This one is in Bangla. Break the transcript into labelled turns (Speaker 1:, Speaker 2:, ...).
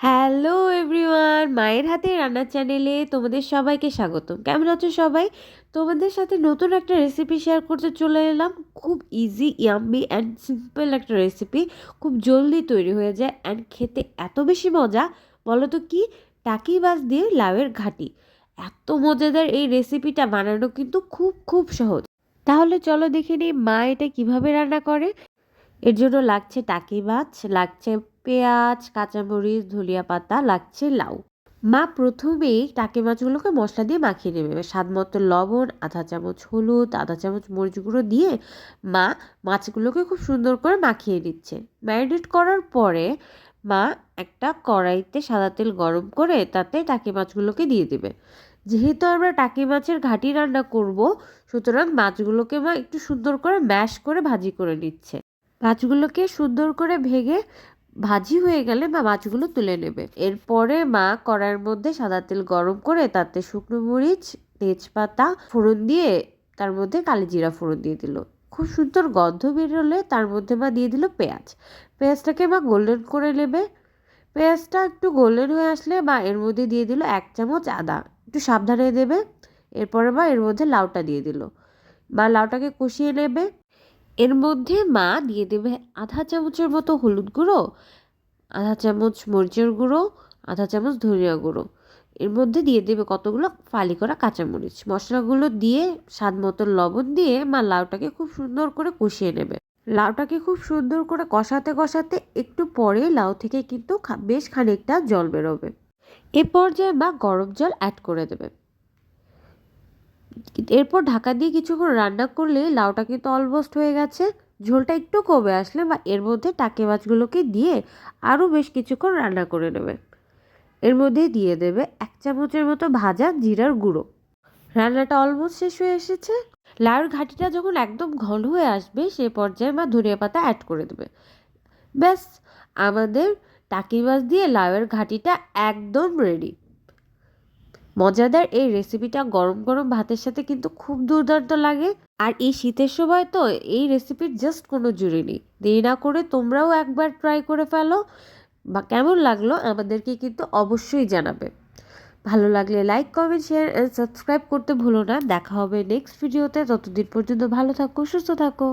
Speaker 1: হ্যালো এভরিওয়ান, মায়ের হাতে রান্নার চ্যানেলে তোমাদের সবাইকে স্বাগতম। কেমন আছো সবাই? তোমাদের সাথে নতুন একটা রেসিপি শেয়ার করতে চলে এলাম। খুব ইজি, ইয়াম্মি অ্যান্ড সিম্পল একটা রেসিপি, খুব জলদি তৈরি হয়ে যায় অ্যান্ড খেতে এত বেশি মজা। বলো তো কি? টাকি মাছ দিয়ে লাউয়ের ঘাটি। এত মজাদার এই রেসিপিটা বানানো কিন্তু খুব খুব সহজ। তাহলে চলো দেখে নিই মা এটা কিভাবে রান্না করে। এর জন্য লাগছে টাকি মাছ, লাগছে পেঁয়াজ, কাঁচামরিচ, ধনিয়া পাতা, লাগছে লাউ। মা প্রথমেই টাকি মাছগুলোকে মশলা দিয়ে মাখিয়ে নেবে। স্বাদ মতো লবণ, আধা চামচ হলুদ, আধা চামচ মরিচ গুঁড়ো দিয়ে মা মাছগুলোকে খুব সুন্দর করে মাখিয়ে নিচ্ছে। ম্যারিনেট করার পরে মা একটা কড়াইতে সাদা তেল গরম করে তাতে টাকি মাছগুলোকে দিয়ে দেবে। যেহেতু আমরা টাকি মাছের ঘাটি রান্না করব, সুতরাং মাছগুলোকে মা একটু সুন্দর করে ম্যাশ করে ভাজি করে নিচ্ছে। মাছগুলোকে সুন্দর করে ভেঙে ভাজি হয়ে গেলে মা মাছগুলো তুলে নেবে। এরপরে মা কড়াইয়ের মধ্যে সাদা তেল গরম করে তাতে শুকনো মরিচ, তেজপাতা ফোড়ন দিয়ে তার মধ্যে কালি জিরা ফোড়ন দিয়ে দিল। খুব সুন্দর গন্ধ বেরোলে তার মধ্যে মা দিয়ে দিল পেঁয়াজ। পেঁয়াজটাকে মা গোল্ডেন করে নেবে। পেঁয়াজটা একটু গোল্ডেন হয়ে আসলে মা এর মধ্যে দিয়ে দিল 1 চামচ আদা। একটু সাবধানে দেবে। এরপরে মা এর মধ্যে লাউটা দিয়ে দিল। মা লাউটাকে কষিয়ে নেবে। এর মধ্যে মা দিয়ে দেবে আধা চামচের মতো হলুদ গুঁড়ো, আধা চামচ মরিচের গুঁড়ো, আধা চামচ ধনিয়া গুঁড়ো। এর মধ্যে দিয়ে দেবে কতগুলো ফালি করা কাঁচামরিচ। মশলাগুলো দিয়ে স্বাদ মতো লবণ দিয়ে মা লাউটাকে খুব সুন্দর করে কষিয়ে নেবে। লাউটাকে খুব সুন্দর করে কষাতে কষাতে একটু পরে লাউ থেকে কিন্তু বেশ খানিকটা জল বেরোবে। এ পর্যায়ে মা গরম জল অ্যাড করে দেবে। এরপর ঢাকা দিয়ে কিছুক্ষণ রান্না করলে লাউটা কিন্তু অলমোস্ট হয়ে গেছে। ঝোলটা একটু কমে আসলে বা এর মধ্যে টাকি মাছগুলোকে দিয়ে আরও বেশ কিছুক্ষণ রান্না করে নেবে। এর মধ্যে দিয়ে দেবে 1 চামচের মতো ভাজা জিরার গুঁড়ো। রান্নাটা অলমোস্ট শেষ হয়ে এসেছে। লাউর ঘাটিটা যখন একদম ঘন হয়ে আসবে সে পর্যায়ে মা ধনিয়া পাতা অ্যাড করে দেবে। ব্যাস, আমাদের টাকি মাছ দিয়ে লাউয়ের ঘাটিটা একদম রেডি। মজাদার এই রেসিপিটা গরম গরম ভাতের সাথে কিন্তু খুব দুর্দান্ত লাগে। আর এই শীতের সময় তো এই রেসিপির জাস্ট কোনো জুড়ি নেই। দেরি না করে তোমরাও একবার ট্রাই করে ফেলো। বা কেমন লাগলো আমাদেরকে কিন্তু অবশ্যই জানাবে। ভালো লাগলে like, comment, share and subscribe করতে ভুলো না। দেখা হবে নেক্সট ভিডিওতে। ততদিন পর্যন্ত ভালো থাকো, সুস্থ থাকো।